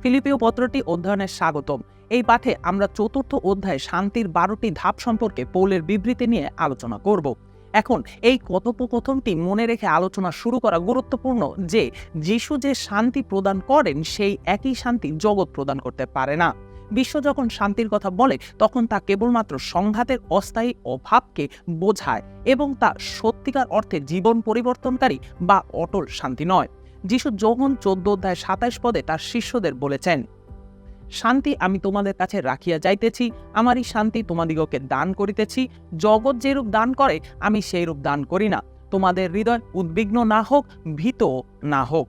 ফিলিপিও পত্রটি অধ্যয়নের স্বাগতম। এই পাঠে আমরা চতুর্থ অধ্যায়ে শান্তির 12টি ধাপ সম্পর্কে পৌলের বিবৃতি নিয়ে আলোচনা করব। এখন এই কথোপকথনটি মনে রেখে আলোচনা শুরু করা গুরুত্বপূর্ণ যে যিশু যে শান্তি প্রদান করেন সেই একই শান্তি জগৎ প্রদান করতে পারে না। বিশ্ব যখন শান্তির কথা বলে তখন তা কেবলমাত্র সংঘাতের অস্থায়ী অভাবকে বোঝায় এবং তা সত্যিকার অর্থে জীবন পরিবর্তনকারী বা অটল শান্তি নয়। যিশু যোহন 14:27 পদে তার শিষ্যদের বলেছেন, শান্তি আমি তোমাদের কাছে রাখিয়া যাইতেছি, আমারই শান্তি তোমাদিগকে দান করিতেছি। জগৎ যেরূপ দান করে আমি সেইরূপ দান করি না। তোমাদের হৃদয় উদ্বিগ্ন না হোক, ভীত না হোক।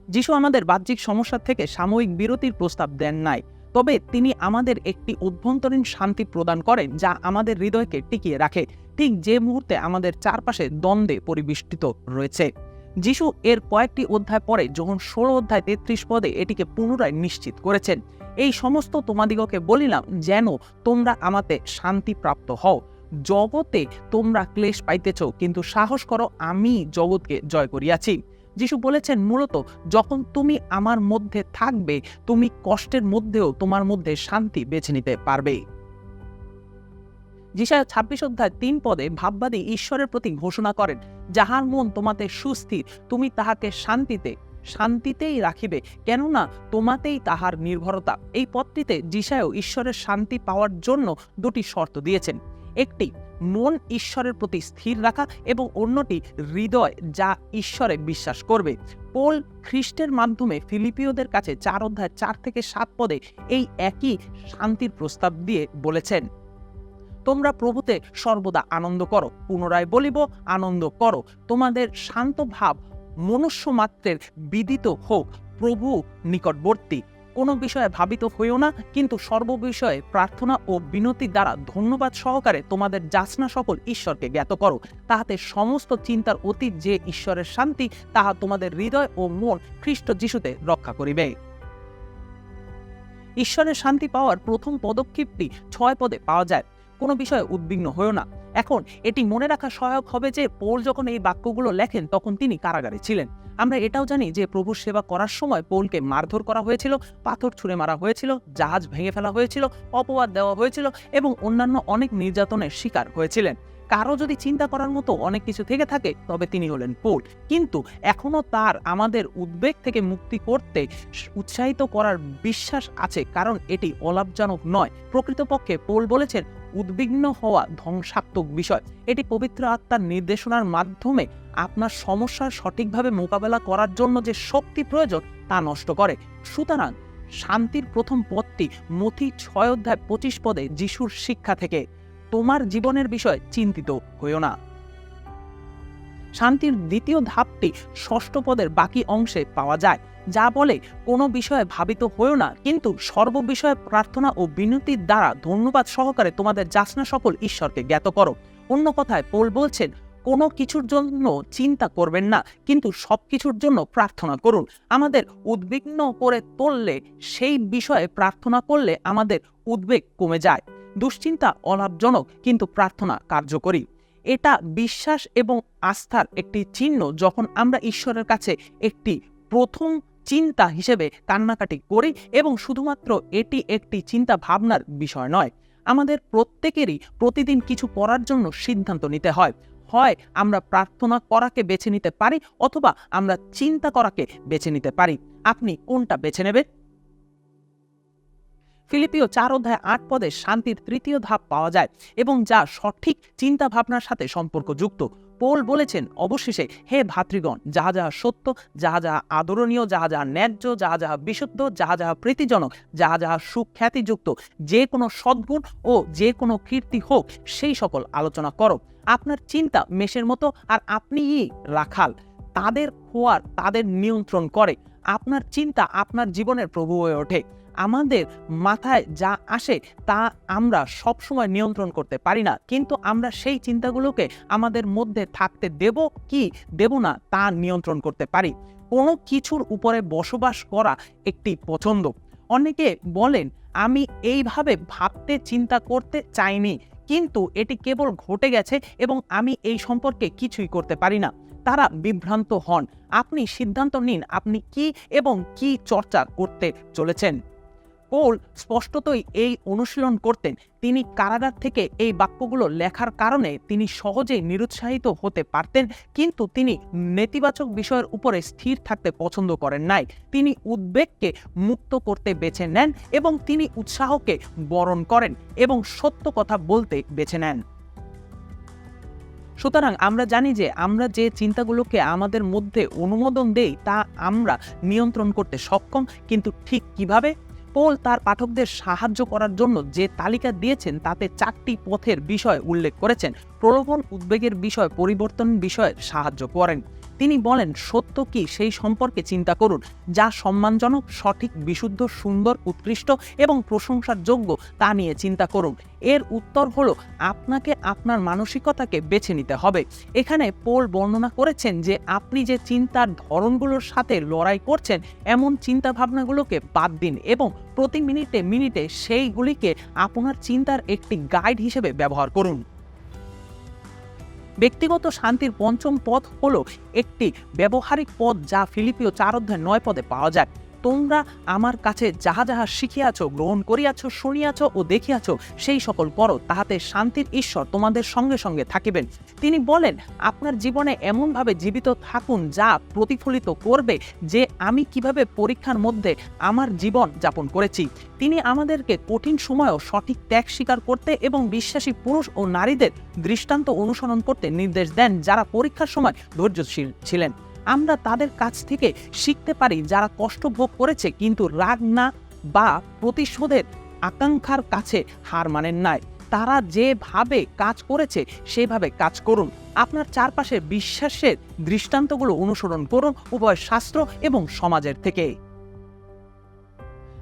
যিশু আমাদের বাহ্যিক সমস্যা থেকে সাময়িক বিরতির প্রস্তাব দেন নাই, তবে তিনি আমাদের একটি অভ্যন্তরীণ শান্তি প্রদান করেন যা আমাদের হৃদয়কে টিকিয়ে রাখে, ঠিক যে মুহূর্তে আমাদের চারপাশে দ্বন্দ্বে পরিবেষ্টিত রয়েছে। যিশু এর কয়েকটি অধ্যায় পরে যখন 16:33 পদে এটিকে পুনরায় নিশ্চিত করেছেন, এই সমস্ত তোমাদিগকে বলিলাম যেন তোমরা আমাতে শান্তি প্রাপ্ত হও। জগতে তোমরা ক্লেশ পাইতেছ, কিন্তু সাহস করো, আমি জগৎকে জয় করিয়াছি। যিশু বলেছেন মূলত যখন তুমি আমার মধ্যে থাকবে তুমি কষ্টের মধ্যেও তোমার মধ্যে শান্তি বেছে নিতে পারবে। যিশায়া 26:3 পদে ভাববাদী ঈশ্বরের প্রতি ঘোষণা করেন, যাহার মন তোমাতে সুস্থির তুমি তাহাকে শান্তিতেই রাখিবে, কেননা তোমাতেই তাহার নির্ভরতা। এই পদটিতে যিশায়াও ঈশ্বরের শান্তি পাওয়ার জন্য দুটি শর্ত দিয়েছেন, একটি মন ঈশ্বরের প্রতি স্থির রাখা এবং অন্যটি হৃদয় যা ঈশ্বরে বিশ্বাস করবে। পৌল খ্রিস্টের মাধ্যমে ফিলিপিওদের কাছে 4:4-7 পদে এই একই শান্তির প্রস্তাব দিয়ে বলেছেন, তোমরা প্রভুতে সর্বদা আনন্দ করো। পুনরায় বলিব, আনন্দ করো। তোমাদের শান্ত ভাব মনুষ্য মাত্রের বিদিত হোক, প্রভু নিকটবর্তী। কোনো বিষয়ে ভাবিত হইও না, কিন্তু সর্ববিষয়ে প্রার্থনা ও বিনতি দ্বারা ধন্যবাদ সহকারে তোমাদের যাচনা সকল ঈশ্বরকে জ্ঞাত করো, তাহাতে সমস্ত চিন্তার অতীত যে ঈশ্বরের শান্তি তাহা তোমাদের হৃদয় ও মন খ্রিস্ট যিশুতে রক্ষা করিবে। ঈশ্বরের শান্তি পাওয়ার প্রথম পদক্ষেপটি 6 পদে পাওয়া যায়, কোনো বিষয়ে উদ্বিগ্ন হইও না। এখন এটি মনে রাখা সহায়ক হবে যে পৌল যখন এই বাক্যগুলো লেখেন তখন তিনি কারাগারে ছিলেন। আমরা এটাও জানি যে প্রভুর সেবা করার সময় পৌলকে মারধর করা হয়েছিল, পাথর ছুঁড়ে মারা হয়েছিল, জাহাজ ভেঙে ফেলা হয়েছিল, অপবাদ দেওয়া হয়েছিল এবং অন্যান্য অনেক নির্যাতনের শিকার হয়েছিলেন। কারো যদি চিন্তা করার মতো অনেক কিছু থেকে থাকে তবে তিনি হলেন পৌল, কিন্তু এখনো তার আমাদের উদ্বেগ থেকে মুক্তি করতে উৎসাহিত করার বিশ্বাস আছে, কারণ এটি অলাভজনক নয়। প্রকৃতপক্ষে পৌল বলেছেন, উদ্বিগ্ন হওয়া ধ্বংসাত্মক বিষয়। এটি পবিত্র আত্মার নির্দেশনার মাধ্যমে আপনার সমস্যার সঠিকভাবে মোকাবেলা করার জন্য যে শক্তি প্রয়োজন তা নষ্ট করে। সুতরাং শান্তির প্রথম পদটি মথি 6:25 পদে যিশুর শিক্ষা থেকে, তোমার জীবনের বিষয়ে চিন্তিত হইও না। শান্তির দ্বিতীয় ধাপটি 6 পদের বাকি অংশে পাওয়া যায়, যা বলে কোনো বিষয়ে ভাবিত হইও না, কিন্তু সর্ববিষয়ে প্রার্থনা ও বিনতির দ্বারা ধন্যবাদ সহকারে তোমাদের যাচনা সকল ঈশ্বরকে জ্ঞাত করো। অন্য কথায় পৌল বলছেন, কোনো কিছুর জন্য চিন্তা করবেন না, কিন্তু সবকিছুর জন্য প্রার্থনা করুন। আমাদের উদ্বিগ্ন করে তুললে সেই বিষয়ে প্রার্থনা করলে আমাদের উদ্বেগ কমে যায়। দুশ্চিন্তা অলাভজনক, কিন্তু প্রার্থনা কার্যকরী। এটা বিশ্বাস এবং আস্থার একটি চিহ্ন যখন আমরা ঈশ্বরের কাছে একটি প্রথম চিন্তা হিসেবে কান্নাকাটি করি, এবং শুধুমাত্র এটি একটি চিন্তা ভাবনার বিষয় নয়। আমাদের প্রত্যেকেরই প্রতিদিন কিছু করার জন্য সিদ্ধান্ত নিতে হয়। হয় আমরা প্রার্থনা করাকে বেছে নিতে পারি, অথবা আমরা চিন্তা করাকে বেছে নিতে পারি। আপনি কোনটা বেছে নেবেন? ফিলিপিও 4:8 পদে শান্তির তৃতীয় ধাপ পাওয়া যায় এবং যা সঠিক চিন্তা ভাবনার সাথে সম্পর্কযুক্ত। পৌল বলেছেন, অবশেষে হে ভাতৃগণ, যাহা যাহা সত্য, যাহা যাহা আদরণীয়, যাহা যাহা ন্যায্য, যাহা যাহা বিশুদ্ধ, যাহা যাহা প্রীতিজনক, যাহা যাহা সুখ্যাতিযুক্ত, যে কোনো সদ্গুণ ও যে কোনো কীর্তি হোক, সেই সকল আলোচনা করো। আপনার চিন্তা মেষের মতো, আর আপনিই রাখাল। তাদের খোয়ার তাদের নিয়ন্ত্রণ করে। আপনার চিন্তা আপনার জীবনের প্রভু হয়ে ওঠে। আমাদের মাথায় যা আসে তা আমরা সবসময় নিয়ন্ত্রণ করতে পারি না, কিন্তু আমরা সেই চিন্তাগুলোকে আমাদের মধ্যে থাকতে দেব কি দেব না তা নিয়ন্ত্রণ করতে পারি। কোনো কিছুর উপরে বসবাস করা একটি পছন্দ। অনেকে বলেন, আমি এইভাবে ভাবতে চিন্তা করতে চাইনি, কিন্তু এটি কেবল ঘটে গেছে এবং আমি এই সম্পর্কে কিছুই করতে পারি না। তারা বিভ্রান্ত হন। আপনি সিদ্ধান্ত নিন আপনি কি এবং কি চর্চা করতে চলেছেন। পৌল স্পষ্টতই এই অনুশীলন করতেন। তিনি কারাগার থেকে এই বাক্যগুলো লেখার কারণে তিনি সহজেই নিরুৎসাহিত হতে পারতেন, কিন্তু তিনি নেতিবাচক বিষয়ের উপরে স্থির থাকতে পছন্দ করেন নাই। তিনি উদ্বেগকে মুক্ত করতে বেছে নেন এবং তিনি উৎসাহকে বরণ করেন এবং সত্য কথা বলতে বেছে নেন। সুতরাং আমরা জানি যে আমরা যে চিন্তাগুলোকে আমাদের মধ্যে অনুমোদন দেই তা আমরা নিয়ন্ত্রণ করতে সক্ষম, কিন্তু ঠিক কিভাবে? পৌল তার পাঠকদের সাহায্য করার জন্য যে তালিকা দিয়েছেন তাতে 4টি পথের বিষয় উল্লেখ করেছেন। প্রলোভন, উদ্বেগের বিষয়, পরিবর্তন বিষয়ে সাহায্য করেন। তিনি বলেন সত্য কি সেই সম্পর্কে চিন্তা করুন, যা সম্মানজনক, সঠিক, বিশুদ্ধ, সুন্দর, উৎকৃষ্ট এবং প্রশংসার যোগ্য তা নিয়ে চিন্তা করুন। এর উত্তর হলো আপনাকে আপনার মানসিকতাকে বেছে নিতে হবে। এখানে পৌল বর্ণনা করেছেন যে আপনি যে চিন্তার ধরনগুলোর সাথে লড়াই করছেন এমন চিন্তা ভাবনাগুলোকে বাদ দিন এবং প্রতি মিনিটে মিনিটে সেইগুলিকে আপনার চিন্তার একটি গাইড হিসেবে ব্যবহার করুন। ব্যক্তিগত শান্তির পঞ্চম পথ হলো একটি ব্যবহারিক পথ যা ফিলিপিও 4:9 পাওয়া যায়। তোমরা আমার কাছে যাহা যাহা শিখিয়াছ, গ্রহণ করিয়াছ, শুনিয়াছ ও দেখিয়াছ সেই সকল করো, তাহাতে শান্তির ঈশ্বর তোমাদের সঙ্গে সঙ্গে থাকিবেন। তিনি বলেন আপনার জীবনে এমনভাবে জীবিত থাকুন যা প্রতিফলিত করবে যে আমি কিভাবে পরীক্ষার মধ্যে আমার জীবন যাপন করেছি। তিনি আমাদেরকে কঠিন সময়েও সঠিক ত্যাগ স্বীকার করতে এবং বিশ্বাসী পুরুষ ও নারীদের দৃষ্টান্ত অনুসরণ করতে নির্দেশ দেন যারা পরীক্ষার সময় ধৈর্যশীল ছিলেন। আমরা তাদের কাছ থেকে শিখতে পারি যারা কষ্ট ভোগ করেছে কিন্তু রাগ না বা প্রতিশোধের আকাঙ্ক্ষার কাছে হার মানেন নাই। তারা যেভাবে কাজ করেছে সেভাবে কাজ করুন। আপনার চারপাশে বিশ্বাসের দৃষ্টান্তগুলো অনুসরণ করুন, উভয় শাস্ত্র এবং সমাজের থেকে।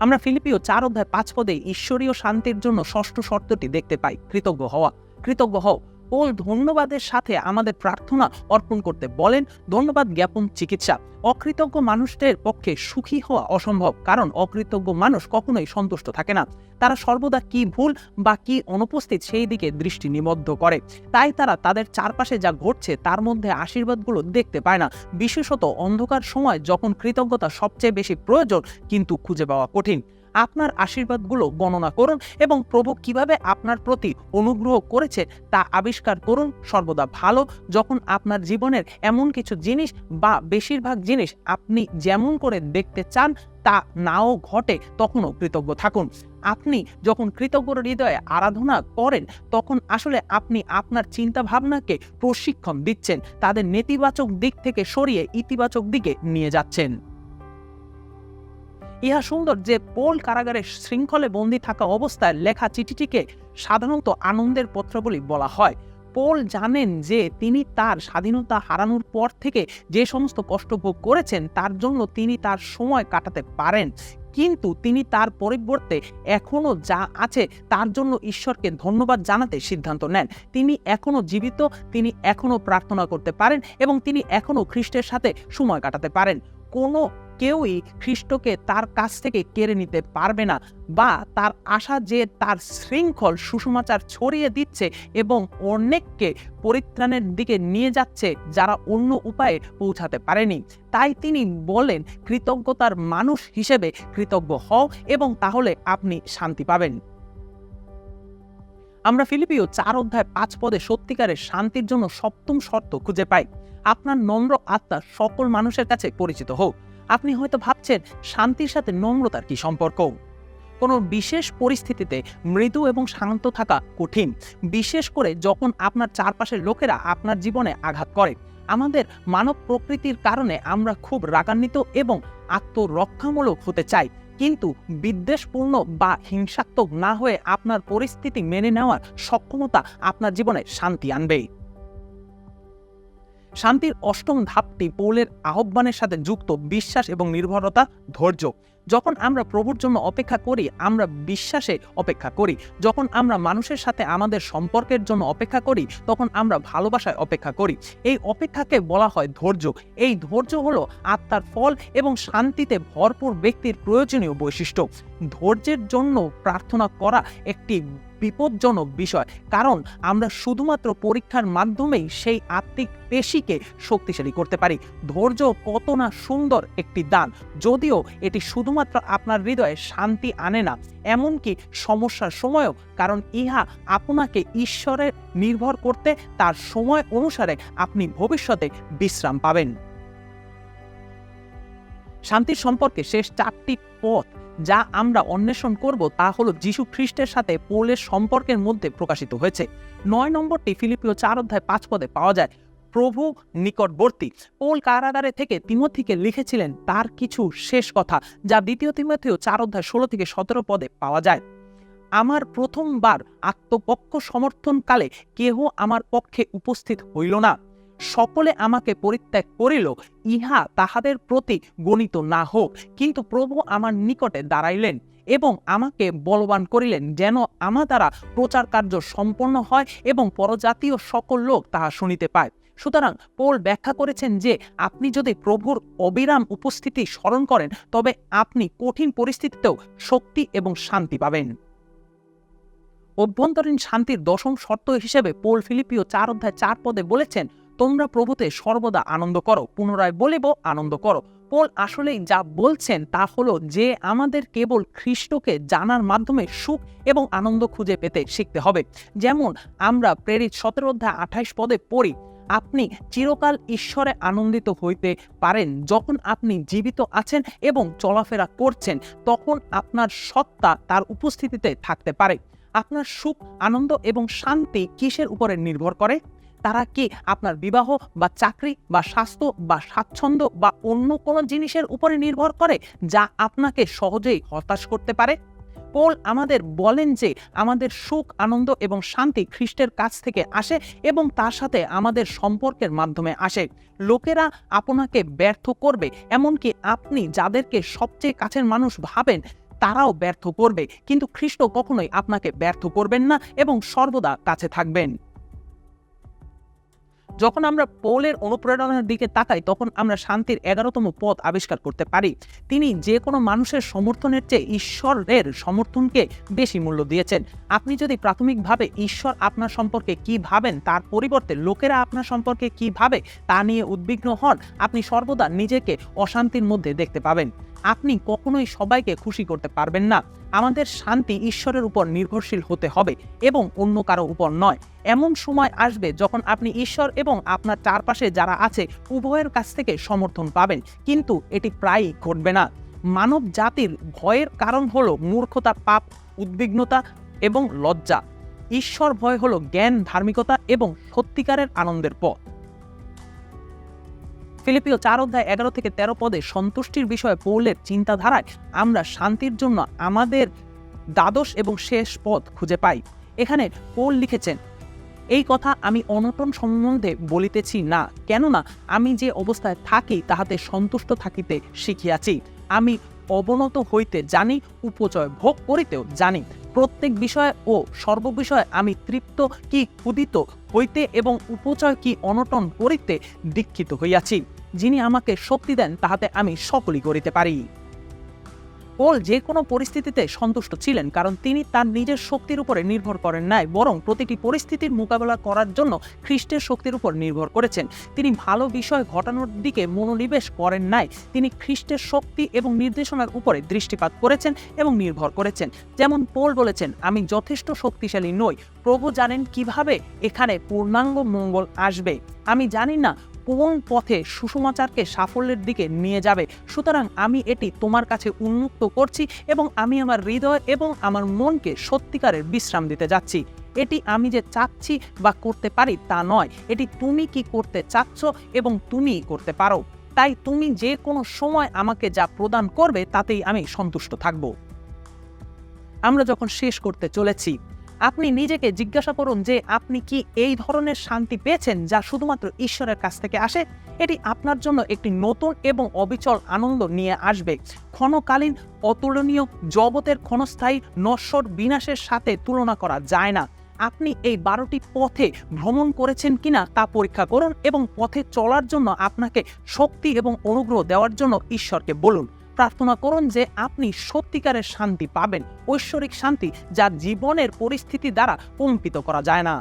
আমরা ফিলিপিও 4:5 ঈশ্বরীয় শান্তির জন্য ষষ্ঠ শর্তটি দেখতে পাই, কৃতজ্ঞ হওয়া। কৃতজ্ঞ হও। পৌল ধন্যবাদের সাথে আমাদের প্রার্থনা অর্পণ করতে বলেন। ধন্যবাদ জ্ঞাপন চিকিৎসা। অকৃতজ্ঞ মানুষদের পক্ষে সুখী হওয়া অসম্ভব, কারণ অকৃতজ্ঞ মানুষ কখনোই সন্তুষ্ট থাকে না। তারা সর্বদা কি ভুল বা কি অনুপস্থিত সেই দিকে দৃষ্টি নিবদ্ধ করে। তাই তারা তাদের চারপাশে যা ঘটছে তার মধ্যে আশীর্বাদগুলো দেখতে পায় না, বিশেষত অন্ধকার সময় যখন কৃতজ্ঞতা সবচেয়ে বেশি প্রয়োজন কিন্তু খুঁজে পাওয়া কঠিন। আপনার আশীর্বাদগুলো গণনা করুন এবং প্রভু কিভাবে আপনার প্রতি অনুগ্রহ করেছে তা আবিষ্কার করুন। সর্বদা ভালো যখন আপনার জীবনের এমন কিছু জিনিস বা বেশিরভাগ জিনিস আপনি যেমন করে দেখতে চান তা নাও ঘটে, তখনও কৃতজ্ঞ থাকুন। আপনি যখন কৃতজ্ঞ হৃদয়ে আরাধনা করেন তখন আসলে আপনি আপনার চিন্তা ভাবনাকে প্রশিক্ষণ দিচ্ছেন, তাদের নেতিবাচক দিক থেকে সরিয়ে ইতিবাচক দিকে নিয়ে যাচ্ছেন। ইহা সুন্দর যে পৌল কারাগারের শৃঙ্খলে বন্দী থাকা অবস্থায় লেখা চিঠিটিকে সাধারণত আনন্দের পত্রাবলী বলা হয়। পৌল জানেন যে তিনি তার স্বাধীনতা হারানোর পর থেকে যে সমস্ত কষ্ট ভোগ করেছেন তার জন্য তিনি তার সময় কাটাতে পারেন, কিন্তু তিনি তার পরিবর্তে এখনো যা আছে তার জন্য ঈশ্বরকে ধন্যবাদ জানাতে সিদ্ধান্ত নেন। তিনি এখনো জীবিত, তিনি এখনো প্রার্থনা করতে পারেন এবং তিনি এখনো খ্রিস্টের সাথে সময় কাটাতে পারেন। কোনো কেউই খ্রিস্টকে তার কাছ থেকে কেড়ে নিতে পারবে না, বা তার আশা যে তার শৃঙ্খল সুসমাচার ছড়িয়ে দিচ্ছে এবং অনেককে পরিত্রাণের দিকে নিয়ে যাচ্ছে যারা অন্য উপায়ে পৌঁছাতে পারেনি। তাই তিনি বলেন কৃতজ্ঞতার মানুষ হিসেবে কৃতজ্ঞ হও এবং তাহলে আপনি শান্তি পাবেন। আমরা ফিলিপিও 4:5 সত্যিকারের শান্তির জন্য সপ্তম শর্ত খুঁজে পাই। আপনার নম্র আত্মা সকল মানুষের কাছে পরিচিত হোক। আপনি হয়তো ভাবছেন শান্তির সাথে নম্রতার কি সম্পর্ক? কোনো বিশেষ পরিস্থিতিতে মৃদু এবং শান্ত থাকা কঠিন, বিশেষ করে যখন আপনার চারপাশের লোকেরা আপনার জীবনে আঘাত করে। আমাদের মানব প্রকৃতির কারণে আমরা খুব রাগান্বিত এবং আত্মরক্ষামূলক হতে চাই, কিন্তু বিদ্বেষপূর্ণ বা হিংসাত্মক না হয়ে আপনার পরিস্থিতি মেনে নেওয়ার সক্ষমতা আপনার জীবনে শান্তি আনবে। শান্তির অষ্টম ধাপটি পৌলের আহ্বানের সাথে যুক্ত বিশ্বাস এবং নির্ভরতা, ধৈর্য। যখন আমরা প্রভুর জন্য অপেক্ষা করি আমরা বিশ্বাসে অপেক্ষা করি। যখন আমরা মানুষের সাথে আমাদের সম্পর্কের জন্য অপেক্ষা করি তখন আমরা ভালোবাসায় অপেক্ষা করি। এই অপেক্ষাকে বলা হয় ধৈর্য। এই ধৈর্য হলো আত্মার ফল এবং শান্তিতে ভরপুর ব্যক্তির প্রয়োজনীয় বৈশিষ্ট্য। ধৈর্যের জন্য প্রার্থনা করা একটি বিপজ্জনক বিষয়, কারণ আমরা শুধুমাত্র পরীক্ষার মাধ্যমেই সেই আত্মিক পেশিকে শক্তিশালী করতে পারি। ধৈর্য কত না সুন্দর একটি দান, যদিও এটি শুধুমাত্র আপনার হৃদয়ে শান্তি আনে না, এমনকি সমস্যার সময়ও, কারণ ইহা আপনাকে ঈশ্বরের নির্ভর করতে তার সময় অনুসারে আপনি ভবিষ্যতে বিশ্রাম পাবেন। শান্তির সম্পর্কে শেষ 4টি পথ যা আমরা অন্বেষণ করব তা হলো যীশু খ্রিস্টের সাথে পৌলের সম্পর্কের মধ্যে প্রকাশিত হয়েছে। 9 নম্বরটি ফিলিপিও 4 পদে পাওয়া যায়, প্রভু নিকটবর্তী। পৌল কারাগারে থেকে তিমোথীকে লিখেছিলেন তার কিছু শেষ কথা, যা 2 তিমোথেও 4:16-17 পদে পাওয়া যায়। আমার প্রথমবার আত্মপক্ষ সমর্থনকালে কেহ আমার পক্ষে উপস্থিত হইল না, সকলে আমাকে পরিত্যাগ করিল, ইহা তাহাদের প্রতি গণিত না হোক, কিন্তু প্রভু আমার নিকটে দাঁড়াইলেন এবং আমাকে বলবান করিলেন, যেন আমার দ্বারা প্রচার কার্য সম্পন্ন হয় এবং পরজাতীয় সকল লোক তাহা শুনিতে পায়। সুতরাং পৌল ব্যাখ্যা করেছেন যে আপনি যদি প্রভুর অবিরাম উপস্থিতি স্মরণ করেন তবে আপনি কঠিন পরিস্থিতিতেও শক্তি এবং শান্তি পাবেন। অভ্যন্তরীণ শান্তির 10ম শর্ত হিসেবে পৌল ফিলিপিও 4 পদে বলেছেন, তোমরা প্রভুতে সর্বদা আনন্দ করো। পুনরায় বলিব, আনন্দ করো। পৌল আসলেই যা বলছেন তা হলো যে আমাদের কেবল খ্রিস্টকে জানার মাধ্যমে সুখ এবং আনন্দ খুঁজে পেতে শিখতে হবে। যেমন আমরা প্রেরিত 17:28 পদে পড়ি, আপনি চিরকাল ঈশ্বরে আনন্দিত হইতে পারেন যখন আপনি জীবিত আছেন এবং চলাফেরা করছেন, তখন আপনার সত্তা তার উপস্থিতিতে থাকতে পারে। আপনার সুখ, আনন্দ এবং শান্তি কিসের উপরে নির্ভর করে? তারা কি আপনার বিবাহ বা চাকরি বা স্বাস্থ্য বা স্বাচ্ছন্দ্য বা অন্য কোনো জিনিসের উপরে নির্ভর করে যা আপনাকে সহজেই হতাশ করতে পারে? পৌল আমাদের বলেন যে আমাদের সুখ, আনন্দ এবং শান্তি খ্রিস্টের কাছ থেকে আসে এবং তার সাথে আমাদের সম্পর্কের মাধ্যমে আসে। লোকেরা আপনাকে ব্যর্থ করবে, এমনকি আপনি যাদেরকে সবচেয়ে কাছের মানুষ ভাবেন তারাও ব্যর্থ করবে, কিন্তু খ্রিস্ট কখনোই আপনাকে ব্যর্থ করবেন না এবং সর্বদা কাছে থাকবেন। যখন আমরা পৌলের অনুপ্রেরণার দিকে তাকাই তখন আমরা শান্তির 11তম পথ আবিষ্কার করতে পারি। তিনি যে কোনো মানুষের সমর্থনের চেয়ে ঈশ্বরের সমর্থনকে বেশি মূল্য দিয়েছেন। আপনি যদি প্রাথমিকভাবে ঈশ্বর আপনার সম্পর্কে কি ভাবেন তার পরিবর্তে লোকেরা আপনার সম্পর্কে কি ভাবে তা নিয়ে উদ্বিগ্ন হন, আপনি সর্বদা নিজেকে অশান্তির মধ্যে দেখতে পাবেন। আপনি কখনোই সবাইকে খুশি করতে পারবেন না। আমাদের শান্তি ঈশ্বরের উপর নির্ভরশীল হতে হবে এবং অন্য কারো উপর নয়। এমন সময় আসবে যখন আপনি ঈশ্বর এবং আপনার চারপাশে যারা আছে উভয়ের কাছ থেকে সমর্থন পাবেন, কিন্তু এটি প্রায়ই ঘটবে না। মানব জাতির ভয়ের কারণ হলো মূর্খতা, পাপ, উদ্বিগ্নতা এবং লজ্জা। ঈশ্বর ভয় হলো জ্ঞান, ধার্মিকতা এবং সত্যিকারের আনন্দের পথ। ফিলিপিও 4:11-13 পদে সন্তুষ্টির বিষয়ে পৌলের চিন্তাধারায় আমরা শান্তির জন্য আমাদের দ্বাদশ এবং শেষ পথ খুঁজে পাই। এখানে পৌল লিখেছেন, এই কথা আমি অনটন সম্বন্ধে বলিতেছি না, কেননা আমি যে অবস্থায় থাকি তাহাতে সন্তুষ্ট থাকিতে শিখিয়াছি। আমি অবনত হইতে জানি, উপচয় ভোগ করিতেও জানি। প্রত্যেক বিষয়ে ও সর্ববিষয়ে আমি তৃপ্ত কি ক্ষুধিত হইতে এবং উপচয় কি অনটন করিতে দীক্ষিত হইয়াছি। যিনি আমাকে শক্তি দেন তাহাতে আমি সকলই করিতে পারি। পৌল যে কোনো পরিস্থিতিতে সন্তুষ্ট ছিলেন, কারণ তিনি তার নিজের শক্তির উপরে নির্ভর করেন নাই, বরং প্রতিটি পরিস্থিতির মোকাবেলা করার জন্য খ্রিস্টের শক্তির উপর নির্ভর করেছেন। তিনি ভালো বিষয় ঘটানোর দিকে মনোনিবেশ করেন নাই, তিনি খ্রিস্টের শক্তি এবং নির্দেশনার উপরে দৃষ্টিপাত করেছেন এবং নির্ভর করেছেন। যেমন পৌল বলেছেন, আমি যথেষ্ট শক্তিশালী নই, প্রভু জানেন কিভাবে এখানে পূর্ণাঙ্গ মঙ্গল আসবে। আমি জানি না কোন পথে সুসমাচারকে সাফল্যের দিকে নিয়ে যাবে, সুতরাং আমি এটি তোমার কাছে উন্মুক্ত করছি এবং আমি আমার হৃদয় এবং আমার মনকে সত্যিকারের বিশ্রাম দিতে যাচ্ছি। এটি আমি যে চাচ্ছি বা করতে পারি তা নয়, এটি তুমি কি করতে চাচ্ছ এবং তুমি করতে পারো। তাই তুমি যে কোনো সময় আমাকে যা প্রদান করবে তাতেই আমি সন্তুষ্ট থাকব। আমরা যখন শেষ করতে চলেছি, আপনি নিজেকে জিজ্ঞাসা করুন যে আপনি কি এই ধরনের শান্তি পেয়েছেন যা শুধুমাত্র ঈশ্বরের কাছ থেকে আসে। এটি আপনার জন্য একটি নতুন এবং অবিচল আনন্দ নিয়ে আসবে। ক্ষণকালীন, অতুলনীয় জগতের ক্ষণস্থায়ী নশ্বর বিনাশের সাথে তুলনা করা যায় না। আপনি এই 12টি পথে ভ্রমণ করেছেন কিনা তা পরীক্ষা করুন এবং পথে চলার জন্য আপনাকে শক্তি এবং অনুগ্রহ দেওয়ার জন্য ঈশ্বরকে বলুন। প্রার্থনা করুন যে আপনি সত্যিকারের শান্তি পাবেন, ঐশ্বরিক শান্তি যা জীবনের পরিস্থিতি দ্বারা কম্পিত করা যায় না।